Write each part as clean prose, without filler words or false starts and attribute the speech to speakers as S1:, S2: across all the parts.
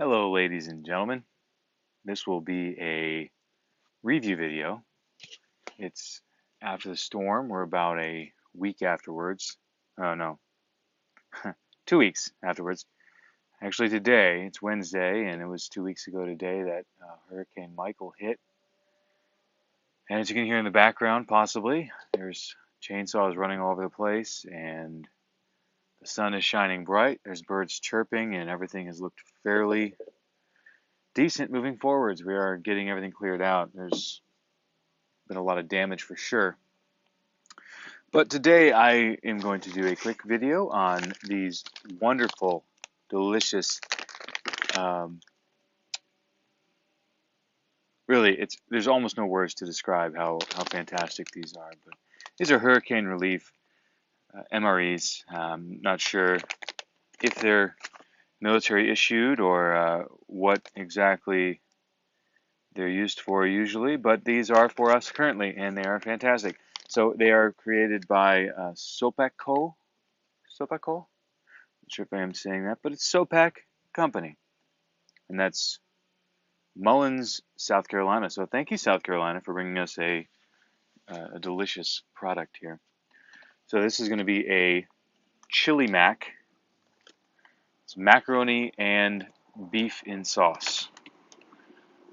S1: Hello, ladies and gentlemen. This will be a review video. It's after the storm. We're about a week afterwards. Oh, no, 2 weeks afterwards. Actually, today, it's Wednesday, and it was 2 weeks ago today that Hurricane Michael hit. And as you can hear in the background, possibly, there's chainsaws running all over the place, and the sun is shining bright. There's birds chirping, and everything has looked fairly decent moving forwards. We are getting everything cleared out. There's been a lot of damage for sure. But today I am going to do a quick video on these wonderful, delicious, really, there's almost no words to describe how fantastic these are. But these are hurricane relief MREs. Not sure if they're military issued or what exactly they're used for usually, but these are for us currently, and they are fantastic. So they are created by Sopaco. Sopaco? Not sure if I am saying that, but it's Sopac Company, and that's Mullins, South Carolina. So thank you, South Carolina, for bringing us a delicious product here. So this is going to be a chili mac. It's macaroni and beef in sauce.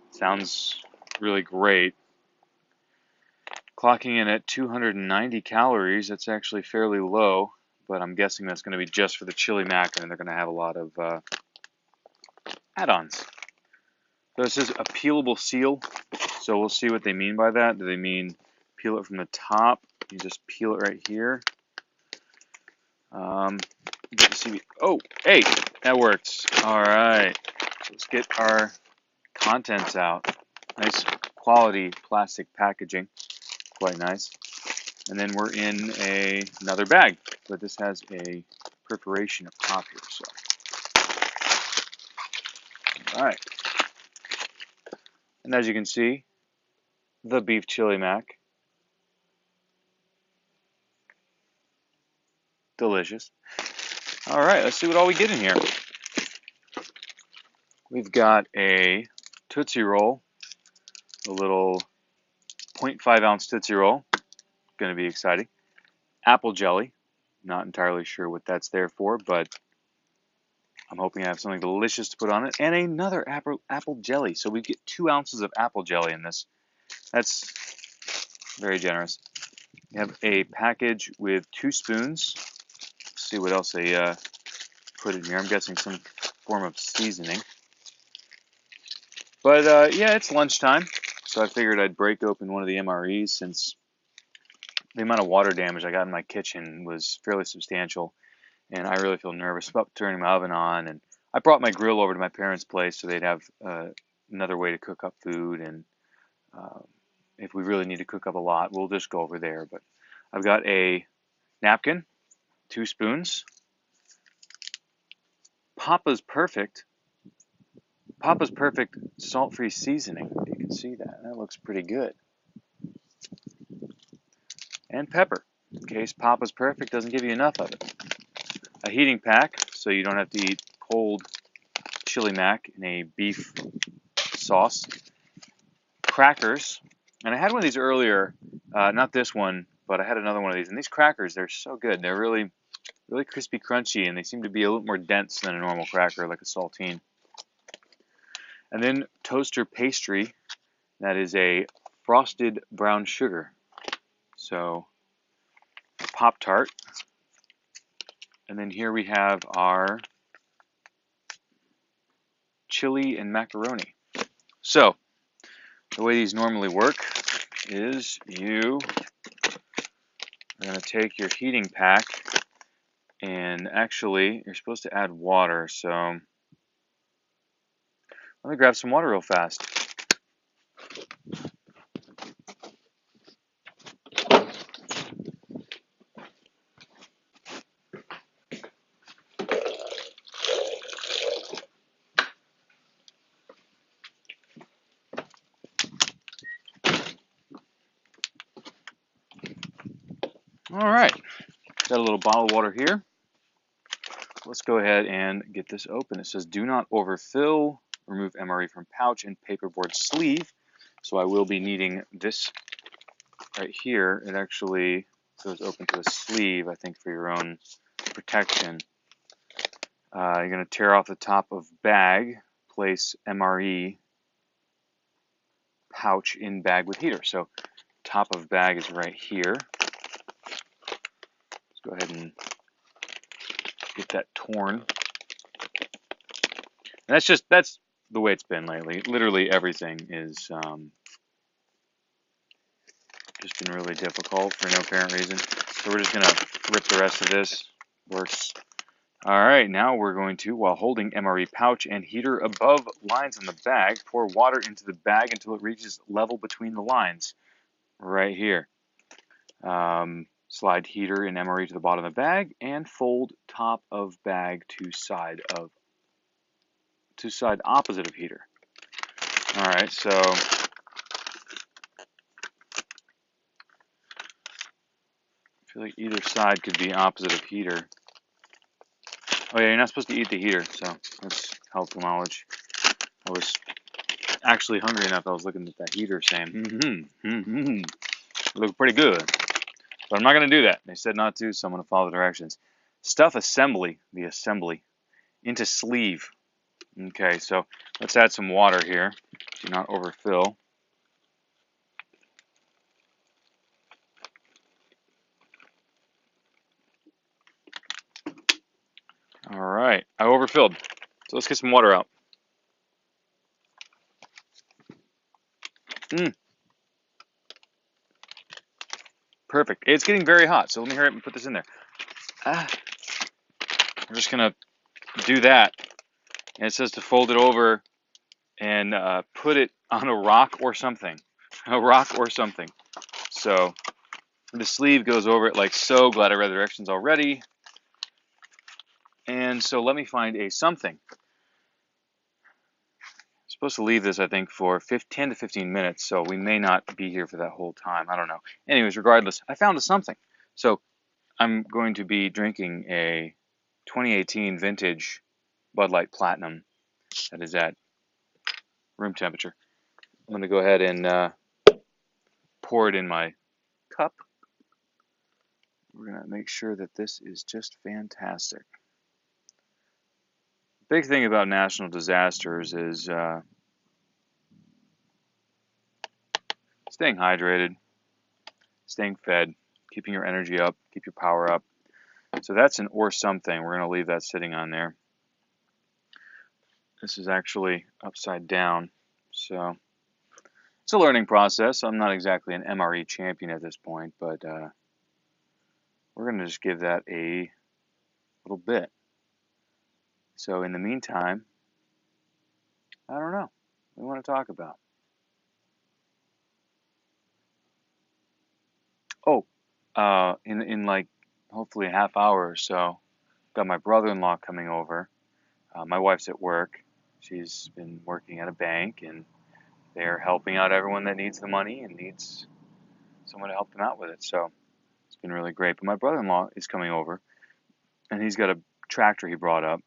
S1: Sounds really great. Clocking in at 290 calories. That's actually fairly low, but I'm guessing that's going to be just for the chili mac, and they're going to have a lot of add-ons. So this is a peelable seal, so we'll see what they mean by that. Do they mean peel it from the top? You just peel it right here. Oh, hey, that works. All right, so let's get our contents out. Nice quality plastic packaging, quite nice. And then we're in another bag, but this has a perforation up top here. So, all right. And as you can see, the beef chili mac, delicious. All right, let's see what all we get in here. We've got a Tootsie Roll, a little 0.5 ounce Tootsie Roll, going to be exciting. Apple jelly, not entirely sure what that's there for, but I'm hoping I have something delicious to put on it. And another apple jelly, so we get 2 ounces of apple jelly in this. That's very generous. We have a package with 2 spoons. Let's see what else they put in here. I'm guessing some form of seasoning. But yeah, it's lunchtime, so I figured I'd break open one of the MREs since the amount of water damage I got in my kitchen was fairly substantial, and I really feel nervous about turning my oven on. And I brought my grill over to my parents' place so they'd have another way to cook up food, and if we really need to cook up a lot, we'll just go over there. But I've got a napkin, 2 spoons, Papa's Perfect salt-free seasoning. You can see that. That looks pretty good. And pepper, in case Papa's Perfect doesn't give you enough of it. A heating pack, so you don't have to eat cold chili mac in a beef sauce. Crackers, and I had one of these earlier, not this one, but I had another one of these. And these crackers, they're so good. They're really, really crispy, crunchy, and they seem to be a little more dense than a normal cracker, like a saltine. And then toaster pastry, that is a frosted brown sugar. So, Pop-Tart. And then here we have our chili and macaroni. So, the way these normally work is you are going to take your heating pack, and actually you're supposed to add water, so let me grab some water real fast. All right, got a little bottle of water here. let's go ahead and get this open. It says do not overfill, remove MRE from pouch and paperboard sleeve. So I will be needing this right here. It actually goes open to a sleeve, I think, for your own protection. You're going to tear off the top of bag, place MRE pouch in bag with heater. So top of bag is right here. Let's go ahead and get that torn. And that's the way it's been lately. Literally everything is just been really difficult for no apparent reason. So we're just gonna rip the rest of this. Works. All right, now we're going to, while holding MRE pouch and heater above lines on the bag, pour water into the bag until it reaches level between the lines. Right here. Slide heater and MRE to the bottom of the bag and fold top of bag to side opposite of heater. All right, so I feel like either side could be opposite of heater. Oh yeah, you're not supposed to eat the heater, so that's helpful knowledge. I was actually hungry enough. I was looking at that heater saying, look pretty good. But I'm not going to do that. They said not to, so I'm going to follow the directions. Stuff assembly, the assembly, into sleeve. Okay, so let's add some water here. Do not overfill. All right, I overfilled. So let's get some water out. Perfect. It's getting very hot, so let me hurry up and put this in there. We're just going to do that. And it says to fold it over and put it on a rock or something. A rock or something. So the sleeve goes over it like so. Glad I read the directions already. And so let me find a something. I'm supposed to leave this, I think, for 10 to 15 minutes, so we may not be here for that whole time. I don't know. Anyways, regardless, I found a something. So I'm going to be drinking a 2018 vintage Bud Light Platinum that is at room temperature. I'm going to go ahead and pour it in my cup. We're going to make sure that this is just fantastic. Big thing about national disasters is staying hydrated, staying fed, keeping your energy up, keep your power up. So that's an or something. We're going to leave that sitting on there. This is actually upside down, so it's a learning process. I'm not exactly an MRE champion at this point, but we're going to just give that a little bit. So in the meantime, I don't know. What do we want to talk about? Oh, in like hopefully a half hour or so, got my brother-in-law coming over. My wife's at work. She's been working at a bank, and they're helping out everyone that needs the money and needs someone to help them out with it. So it's been really great. But my brother-in-law is coming over, and he's got a tractor he brought up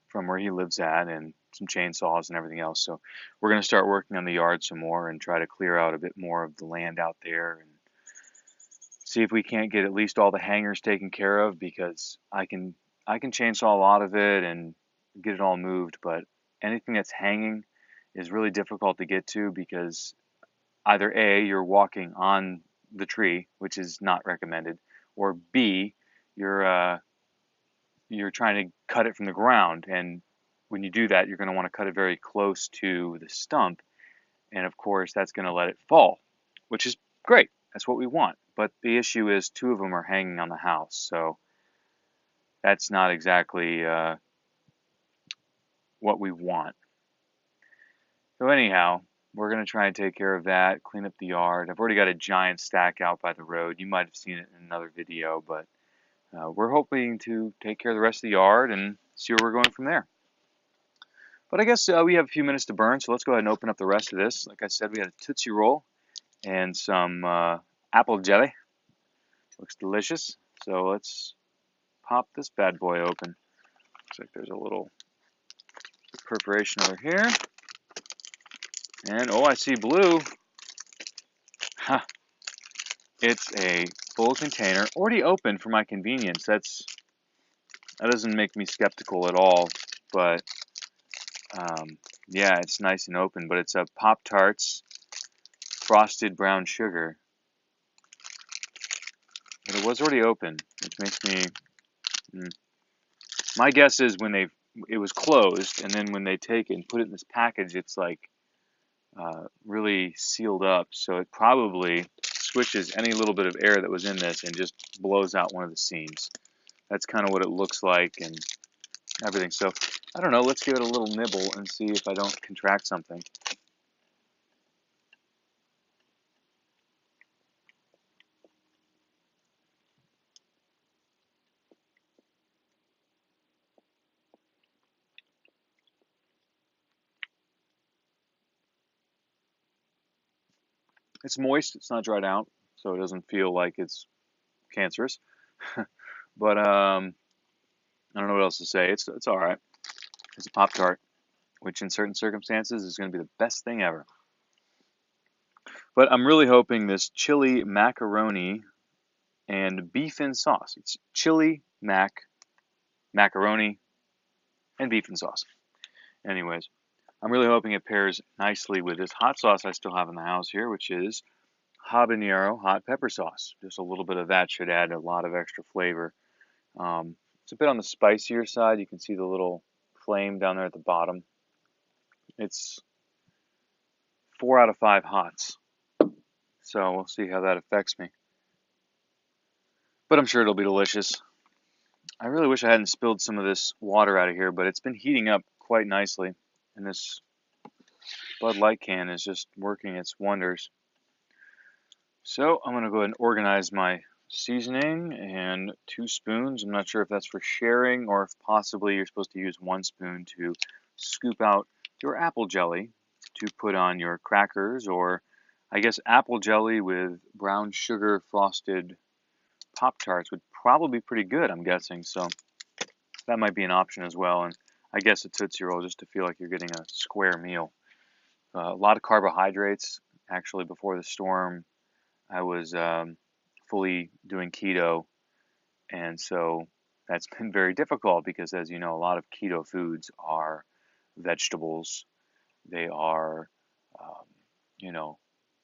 S1: from where he lives at and some chainsaws and everything else. So we're going to start working on the yard some more and try to clear out a bit more of the land out there and see if we can't get at least all the hangers taken care of, because I can chainsaw a lot of it and get it all moved, but anything that's hanging is really difficult to get to, because either A, you're walking on the tree, which is not recommended, or B, you're trying to cut it from the ground, and when you do that, you're going to want to cut it very close to the stump, and of course that's going to let it fall, which is great. That's what we want. But the issue is 2 of them are hanging on the house, so that's not exactly what we want. So anyhow, we're going to try and take care of that, clean up the yard. I've already got a giant stack out by the road. You might have seen it in another video, but we're hoping to take care of the rest of the yard and see where we're going from there. But I guess we have a few minutes to burn, so let's go ahead and open up the rest of this. Like I said, we had a Tootsie Roll and some apple jelly. Looks delicious. So let's pop this bad boy open. Looks like there's a little perforation over here. And, oh, I see blue. Ha! It's a full container, already open for my convenience. That doesn't make me skeptical at all, but yeah, it's nice and open. But it's a Pop-Tarts frosted brown sugar. But it was already open, which makes me. My guess is it was closed, and then when they take it and put it in this package, it's like really sealed up. So it probably switches any little bit of air that was in this and just blows out one of the seams. That's kind of what it looks like and everything. So I don't know. Let's give it a little nibble and see if I don't contract something. It's moist. It's not dried out, so it doesn't feel like it's cancerous. But I don't know what else to say. It's all right. It's a Pop-Tart, which in certain circumstances is going to be the best thing ever. But I'm really hoping this chili macaroni and beef and sauce. It's chili, macaroni, and beef and sauce. Anyways, I'm really hoping it pairs nicely with this hot sauce I still have in the house here, which is habanero hot pepper sauce. Just a little bit of that should add a lot of extra flavor. It's a bit on the spicier side. You can see the little flame down there at the bottom. It's 4 out of 5 hots. So we'll see how that affects me. But I'm sure it'll be delicious. I really wish I hadn't spilled some of this water out of here, but it's been heating up quite nicely. And this Bud Light can is just working its wonders. So I'm going to go ahead and organize my seasoning and 2 spoons. I'm not sure if that's for sharing or if possibly you're supposed to use 1 spoon to scoop out your apple jelly to put on your crackers, or I guess apple jelly with brown sugar frosted Pop-Tarts would probably be pretty good, I'm guessing. So that might be an option as well. And I guess a Tootsie Roll just to feel like you're getting a square meal. A lot of carbohydrates. Actually, before the storm, I was fully doing keto, and so that's been very difficult because, as you know, a lot of keto foods are vegetables. They are, you know,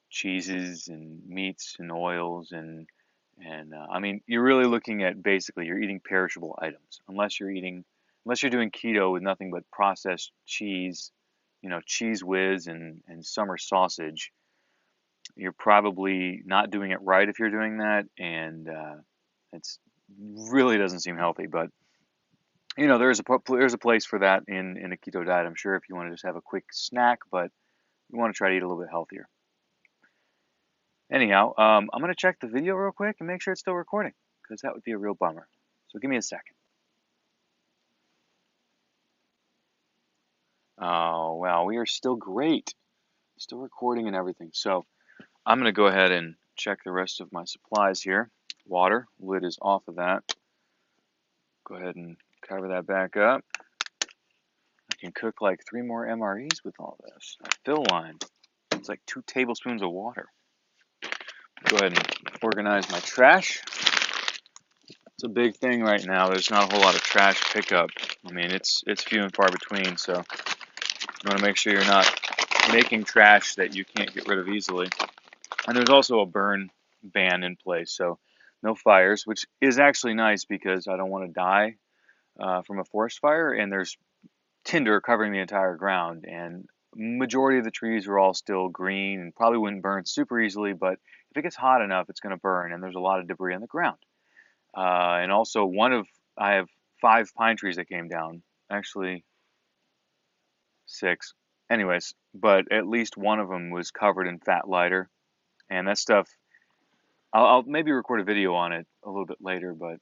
S1: cheeses and meats and oils and I mean, you're really looking at basically you're eating perishable items unless you're doing keto with nothing but processed cheese, Cheese Whiz and summer sausage. You're probably not doing it right if you're doing that, and it's really doesn't seem healthy. But there's a place for that in a keto diet. I'm sure if you want to just have a quick snack, but you want to try to eat a little bit healthier. Anyhow, I'm going to check the video real quick and make sure it's still recording, because that would be a real bummer. So give me a second. Oh, wow, we are still great. Still recording and everything. So I'm going to go ahead and check the rest of my supplies here. Water, lid is off of that. Go ahead and cover that back up. I can cook like 3 more MREs with all this. A fill line. It's like 2 tablespoons of water. Go ahead and organize my trash. It's a big thing right now. There's not a whole lot of trash pickup. I mean, it's few and far between, so you want to make sure you're not making trash that you can't get rid of easily. And there's also a burn ban in place, so no fires, which is actually nice because I don't want to die from a forest fire, and there's tinder covering the entire ground, and majority of the trees are all still green and probably wouldn't burn super easily, but if it gets hot enough, it's going to burn, and there's a lot of debris on the ground. And also I have 5 pine trees that came down, actually 6. Anyways, but at least one of them was covered in fat lighter, and that stuff, I'll maybe record a video on it a little bit later, but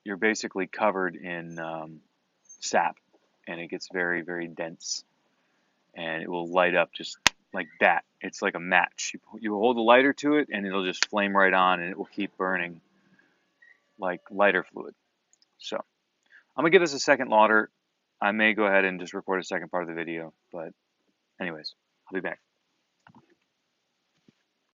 S1: you're basically covered in sap, and it gets very, very dense, and it will light up just like that. It's like a match. You hold the lighter to it, and it'll just flame right on, and it will keep burning like lighter fluid. So I'm gonna give this a second I may go ahead and just record a second part of the video, but anyways, I'll be back.